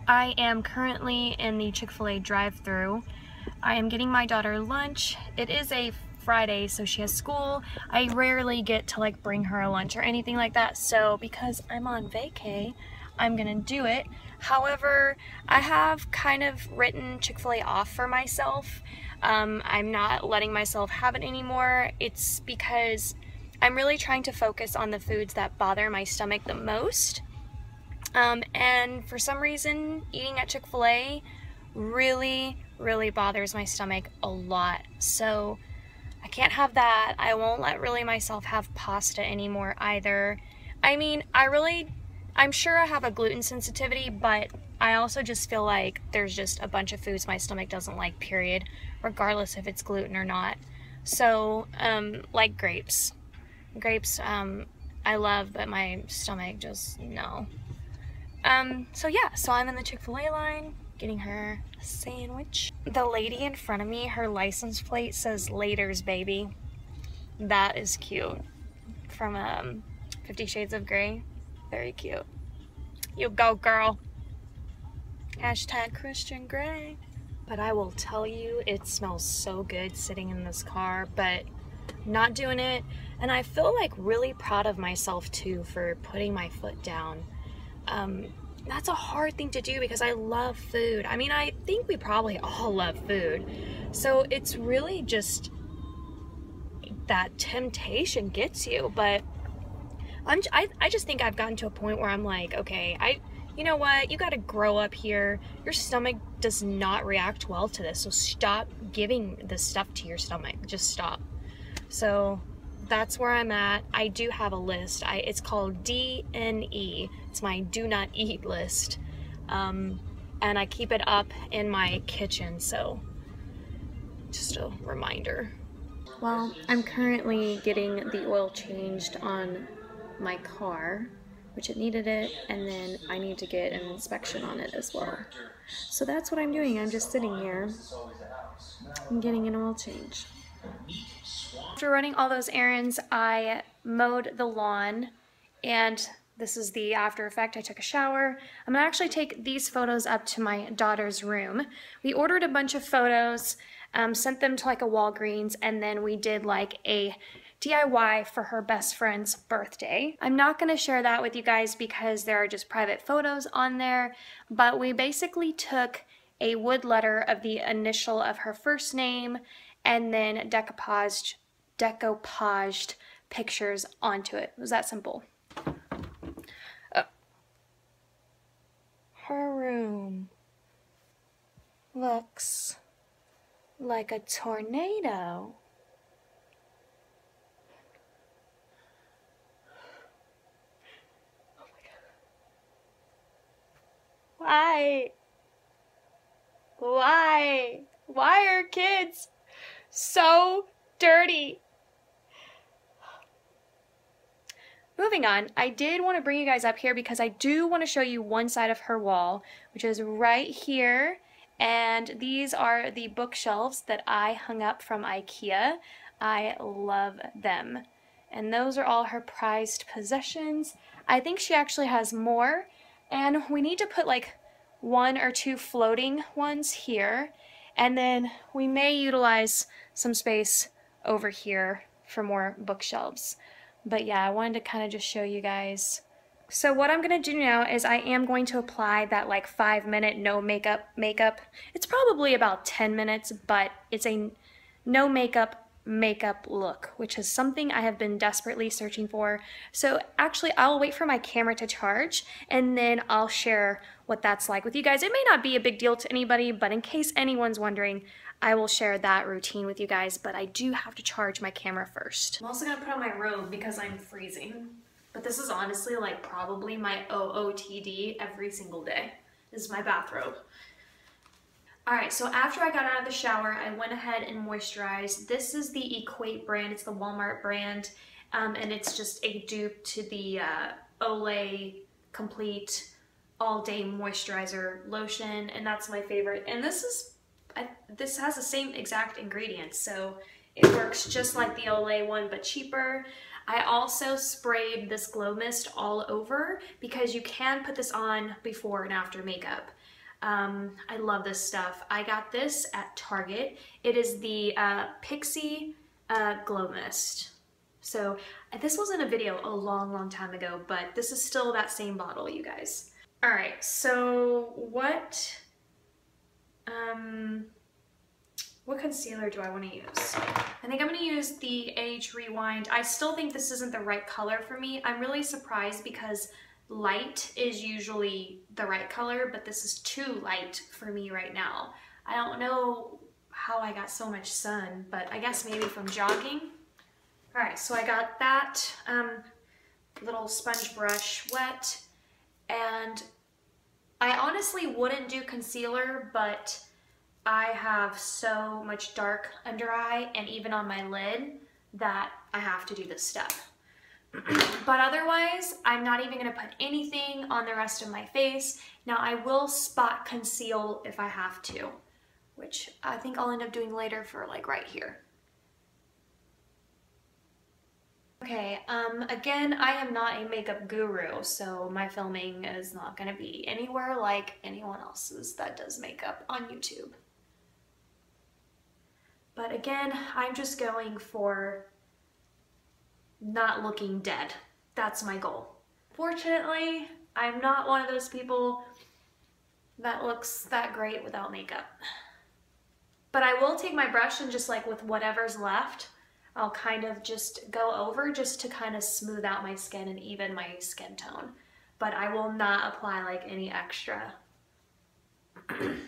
I am currently in the Chick-fil-A drive-thru. I am getting my daughter lunch. It is a Friday, so she has school. I rarely get to like bring her a lunch or anything like that, so because I'm on vacay, I'm gonna do it. However, I have kind of written Chick-fil-A off for myself. I'm not letting myself have it anymore. It's because I'm really trying to focus on the foods that bother my stomach the most. And for some reason, eating at Chick-fil-A really bothers my stomach a lot. So I can't have that. I won't let really myself have pasta anymore either. I mean, I'm sure I have a gluten sensitivity, but I also just feel like there's just a bunch of foods my stomach doesn't like, period, regardless if it's gluten or not. So, like grapes. Grapes, I love, but my stomach just, no. So yeah, so I'm in the Chick-fil-A line, getting her a sandwich. The lady in front of me, her license plate says Laters Baby. That is cute. From 50 Shades of Grey. Very cute. You go, girl. Hashtag Christian Grey. But I will tell you, it smells so good sitting in this car, but not doing it. And I feel like really proud of myself too for putting my foot down. That's a hard thing to do because I love food. I mean, I think we probably all love food. So it's really just that temptation gets you. But I just think I've gotten to a point where I'm like, okay, you know what? You got to grow up here. Your stomach does not react well to this. So stop giving this stuff to your stomach. Just stop. So that's where I'm at. I do have a list. It's called DNE. It's my do not eat list. And I keep it up in my kitchen, so just a reminder. Well, I'm currently getting the oil changed on my car, which it needed it, and then I need to get an inspection on it as well. So that's what I'm doing. I'm just sitting here and getting an oil change. After running all those errands, I mowed the lawn, and this is the after effect. I took a shower. I'm gonna actually take these photos up to my daughter's room. We ordered a bunch of photos, sent them to like a Walgreens, and then we did like a DIY for her best friend's birthday. I'm not going to share that with you guys because there are just private photos on there, but we basically took a wood letter of the initial of her first name and then decoupaged pictures onto it. It was that simple. Her room looks like a tornado. Oh my God. Why? Why? Why are kids so dirty? Moving on, I did want to bring you guys up here because I do want to show you one side of her wall, which is right here. And these are the bookshelves that I hung up from IKEA. I love them. And those are all her prized possessions. I think she actually has more. And we need to put like 1 or 2 floating ones here. And then we may utilize some space over here for more bookshelves. But yeah, I wanted to kind of just show you guys. So what I'm going to do now is I am going to apply that like 5-minute no makeup. It's probably about 10 minutes, but it's a no makeup look, which is something I have been desperately searching for. So actually I'll wait for my camera to charge and then I'll share what that's like with you guys. It may not be a big deal to anybody, but in case anyone's wondering, I will share that routine with you guys, but I do have to charge my camera first. I'm also gonna put on my robe because I'm freezing, but this is honestly like probably my OOTD every single day. This is my bathrobe. Alright, so after I got out of the shower, I went ahead and moisturized. This is the Equate brand, it's the Walmart brand, and it's just a dupe to the Olay Complete All Day Moisturizer Lotion, and that's my favorite. And this has the same exact ingredients, so it works just like the Olay one, but cheaper. I also sprayed this glow mist all over because you can put this on before and after makeup. I love this stuff. I got this at Target. It is the Pixie Glow Mist. So this was in a video a long time ago, but this is still that same bottle, you guys. All right, so what concealer do I want to use? I think I'm going to use the Age Rewind. I still think this isn't the right color for me. I'm really surprised because light is usually the right color, but this is too light for me right now. I don't know how I got so much sun, but I guess maybe from jogging. All right, so I got that little sponge brush wet, and I honestly wouldn't do concealer, but I have so much dark under eye and even on my lid that I have to do this step. But otherwise, I'm not even going to put anything on the rest of my face. Now, I will spot conceal if I have to, which I think I'll end up doing later for like right here. Okay, again, I am not a makeup guru, so my filming is not going to be anywhere like anyone else's that does makeup on YouTube. But again, I'm just going for not looking dead. That's my goal. Fortunately, I'm not one of those people that looks that great without makeup. But I will take my brush and just like with whatever's left, I'll kind of just go over just to kind of smooth out my skin and even my skin tone. But I will not apply like any extra.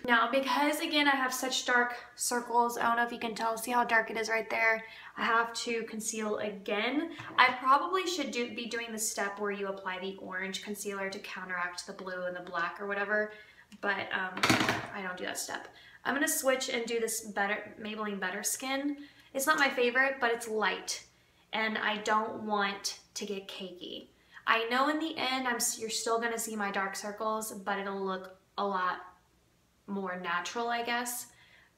Now, because again I have such dark circles, I don't know if you can tell, see how dark it is right there? I have to conceal again. I probably should be doing the step where you apply the orange concealer to counteract the blue and the black or whatever, but I don't do that step. I'm going to switch and do this Maybelline Better Skin. It's not my favorite, but it's light, and I don't want to get cakey. I know in the end you're still going to see my dark circles, but it'll look a lot more natural, I guess.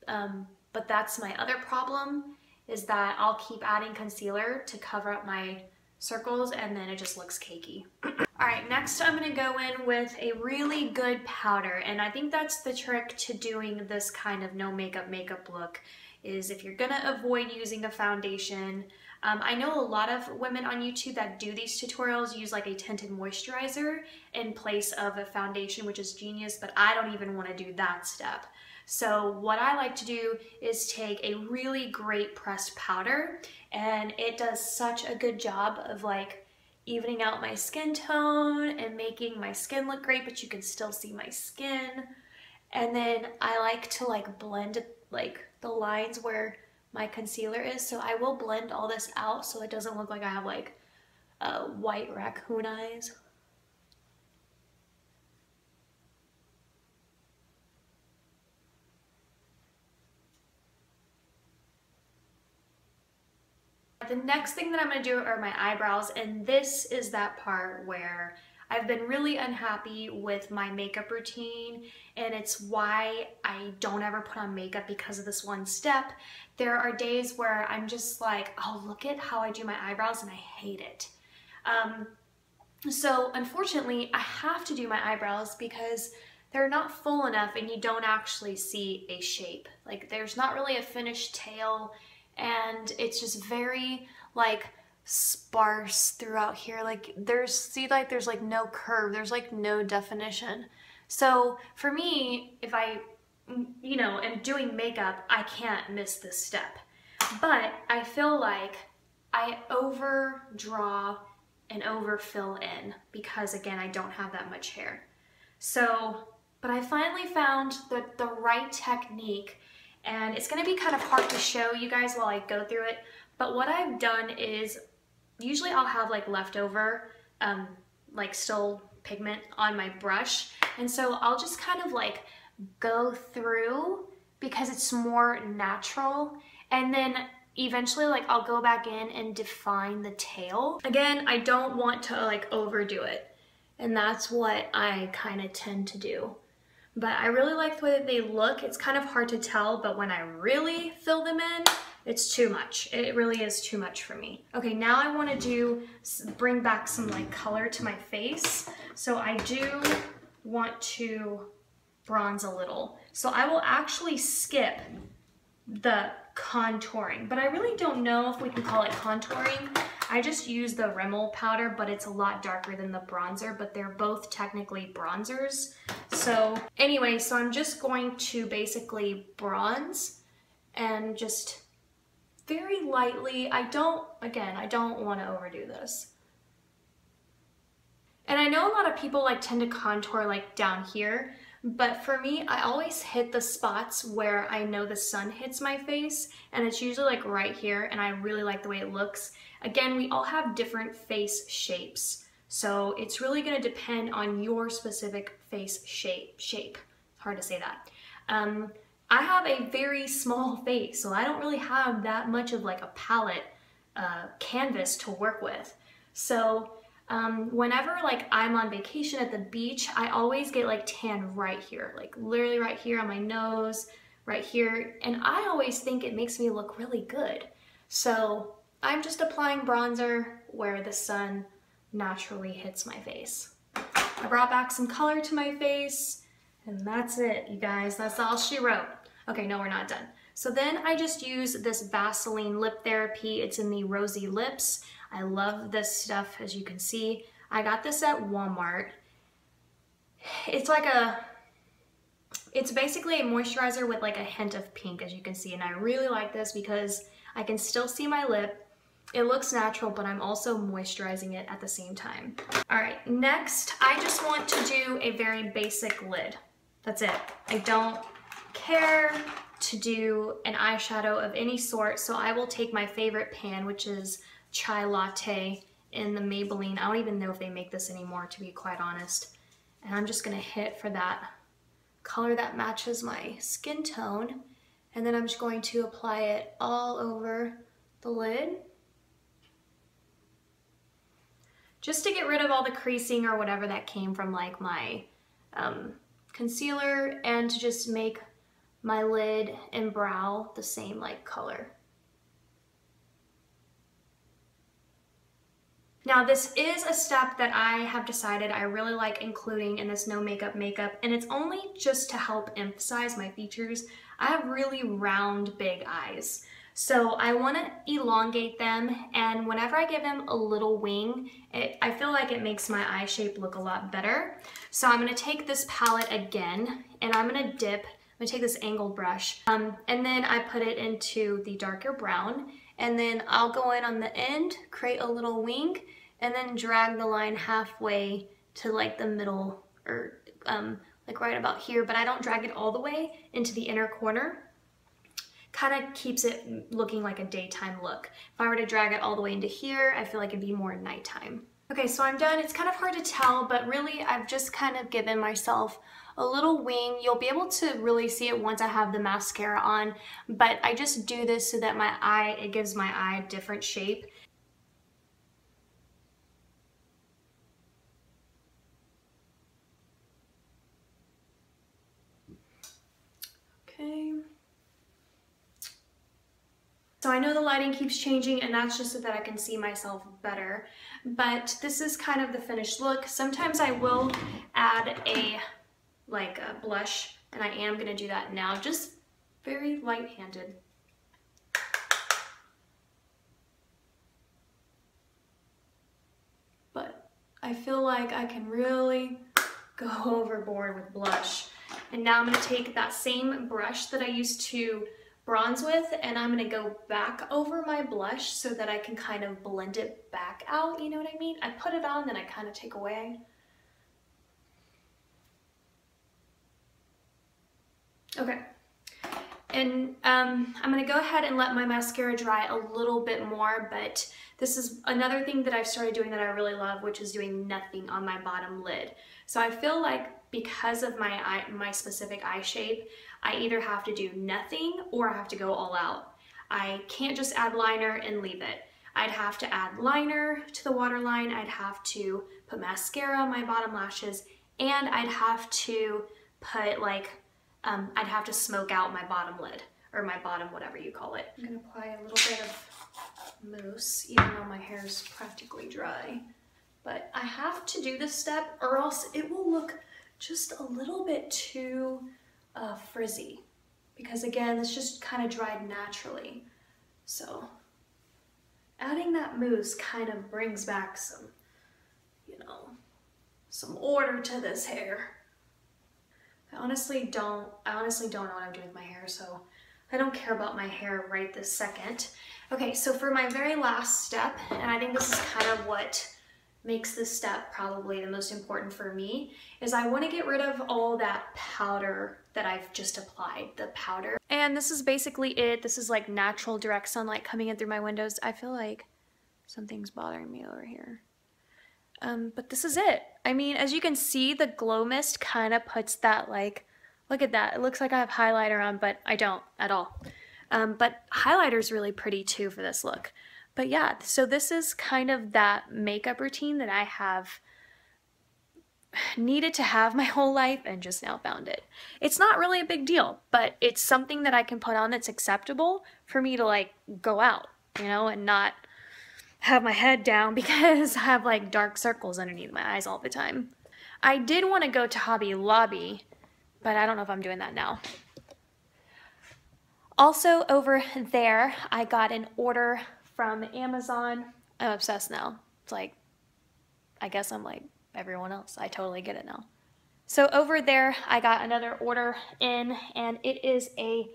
But that's my other problem, is that I'll keep adding concealer to cover up my circles and then it just looks cakey. Alright, next I'm going to go in with a really good powder, and I think that's the trick to doing this kind of no makeup look, is if you're going to avoid using a foundation, I know a lot of women on YouTube that do these tutorials use like a tinted moisturizer in place of a foundation, which is genius, but I don't even want to do that step. So what I like to do is take a really great pressed powder, and it does such a good job of like evening out my skin tone and making my skin look great, but you can still see my skin. And then I like to like blend like the lines where my concealer is, so I will blend all this out so it doesn't look like I have like white raccoon eyes. The next thing that I'm going to do are my eyebrows, and this is that part where I've been really unhappy with my makeup routine, and it's why I don't ever put on makeup because of this one step. There are days where I'm just like, oh, look at how I do my eyebrows, and I hate it. So unfortunately, I have to do my eyebrows because they're not full enough and you don't actually see a shape. Like there's not really a finished tail, and it's just very like sparse throughout here. Like there's like no curve, there's like no definition. So for me, if I, you know, am doing makeup, I can't miss this step. But I feel like I overdraw and overfill in because again, I don't have that much hair. So, but I finally found the right technique, and it's gonna be kind of hard to show you guys while I go through it, but what I've done is, usually I'll have like leftover, like still pigment on my brush, and so I'll just kind of like go through because it's more natural, and then eventually like I'll go back in and define the tail. Again, I don't want to like overdo it, and that's what I kind of tend to do. But I really like the way that they look. It's kind of hard to tell, but when I really fill them in, it's too much. It really is too much for me. Okay, now I want to bring back some like color to my face. So I do want to bronze a little. So I will actually skip the contouring, but I really don't know if we can call it contouring. I just use the Rimmel powder, but it's a lot darker than the bronzer, but they're both technically bronzers. So anyway, so I'm just going to basically bronze and just very lightly. I don't want to overdo this. And I know a lot of people like tend to contour like down here, but for me, I always hit the spots where I know the sun hits my face, and it's usually like right here, and I really like the way it looks. Again, we all have different face shapes, so it's really gonna depend on your specific face shape. It's hard to say that. I have a very small face, so I don't really have that much of like a palette canvas to work with. So whenever like I'm on vacation at the beach, I always get like tan right here, like literally right here on my nose, right here, and I always think it makes me look really good. So I'm just applying bronzer where the sun naturally hits my face. I brought back some color to my face, and that's it, you guys. That's all she wrote. Okay, no, we're not done. So then I just use this Vaseline Lip Therapy. It's in the Rosy Lips. I love this stuff, as you can see. I got this at Walmart. It's basically a moisturizer with like a hint of pink, as you can see, and I really like this because I can still see my lip. It looks natural, but I'm also moisturizing it at the same time. All right, next, I just want to do a very basic lid. That's it. I don't care to do an eyeshadow of any sort, so I will take my favorite pan, which is Chai Latte in the Maybelline. I don't even know if they make this anymore, to be quite honest. And I'm just gonna hit for that color that matches my skin tone, and then I'm just going to apply it all over the lid, just to get rid of all the creasing or whatever that came from like my concealer, and to just make my lid and brow the same like color. Now this is a step that I have decided I really like including in this no makeup, and it's only just to help emphasize my features. I have really round, big eyes. So I want to elongate them, and whenever I give them a little wing, I feel like it makes my eye shape look a lot better. So I'm going to take this palette again, and I'm going to dip. I'm going to take this angled brush, and then I put it into the darker brown, and then I'll go in on the end, create a little wing, and then drag the line halfway to like the middle, or like right about here, but I don't drag it all the way into the inner corner. Kind of keeps it looking like a daytime look. If I were to drag it all the way into here, I feel like it'd be more nighttime. Okay, so I'm done. It's kind of hard to tell, but really I've just kind of given myself a little wing. You'll be able to really see it once I have the mascara on, but I just do this so that it gives my eye a different shape. Okay. So I know the lighting keeps changing, and that's just so that I can see myself better, but this is kind of the finished look. Sometimes I will add a blush, and I am going to do that now, just very light-handed. But I feel like I can really go overboard with blush. And now I'm going to take that same brush that I used to bronze with, and I'm going to go back over my blush so that I can kind of blend it back out, you know what I mean? I put it on, then I kind of take away. Okay, and I'm going to go ahead and let my mascara dry a little bit more, but this is another thing that I've started doing that I really love, which is doing nothing on my bottom lid. So I feel like because of my specific eye shape, I either have to do nothing or I have to go all out. I can't just add liner and leave it. I'd have to add liner to the waterline, I'd have to put mascara on my bottom lashes, and I'd have to put I'd have to smoke out my bottom lid, or my bottom, whatever you call it. I'm gonna apply a little bit of mousse, even though my hair is practically dry. But I have to do this step or else it will look just a little bit too frizzy, because again, it's just kind of dried naturally. So adding that mousse kind of brings back some, some order to this hair. I honestly don't know what I'm doing with my hair, so I don't care about my hair right this second. Okay, so for my very last step, and I think this is kind of what makes this step probably the most important for me, is I want to get rid of all that powder that I've just applied, the powder. And this is basically it. This is like natural direct sunlight coming in through my windows. I feel like something's bothering me over here. But this is it. I mean, as you can see, the glow mist kind of puts that look at that. It looks like I have highlighter on, but I don't at all. But highlighter's really pretty too for this look. But yeah, so this is kind of that makeup routine that I have needed to have my whole life and just now found it. It's not really a big deal, but it's something that I can put on that's acceptable for me to go out, and not have my head down because I have dark circles underneath my eyes all the time. I did want to go to Hobby Lobby, but I don't know if I'm doing that now. Also over there, I got an order from Amazon. I'm obsessed now. It's I guess I'm like everyone else. I totally get it now. So over there, I got another order in, and it is a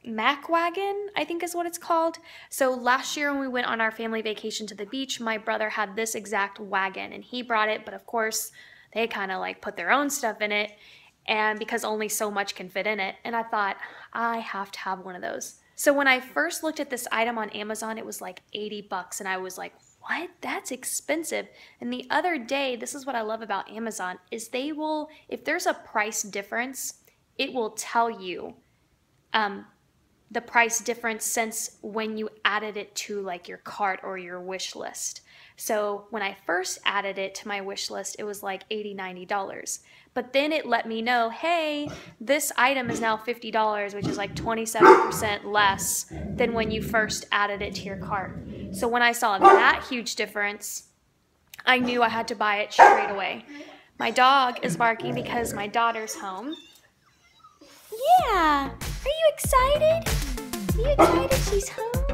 Mac wagon, I think is what it's called. So last year when we went on our family vacation to the beach, my brother had this exact wagon and he brought it, but of course they kind of put their own stuff in it, and because only so much can fit in it, and I thought I have to have one of those. So when I first looked at this item on Amazon, it was like 80 bucks, and I was like, what? That's expensive. And the other day, this is what I love about Amazon, is they will, if there's a price difference, it will tell you the price difference since when you added it to your cart or your wish list. So when I first added it to my wish list, it was like $80, $90. But then it let me know, hey, this item is now $50, which is like 27% less than when you first added it to your cart. So when I saw that huge difference, I knew I had to buy it straight away. My dog is barking because my daughter's home. Yeah, are you excited? you excited she's home?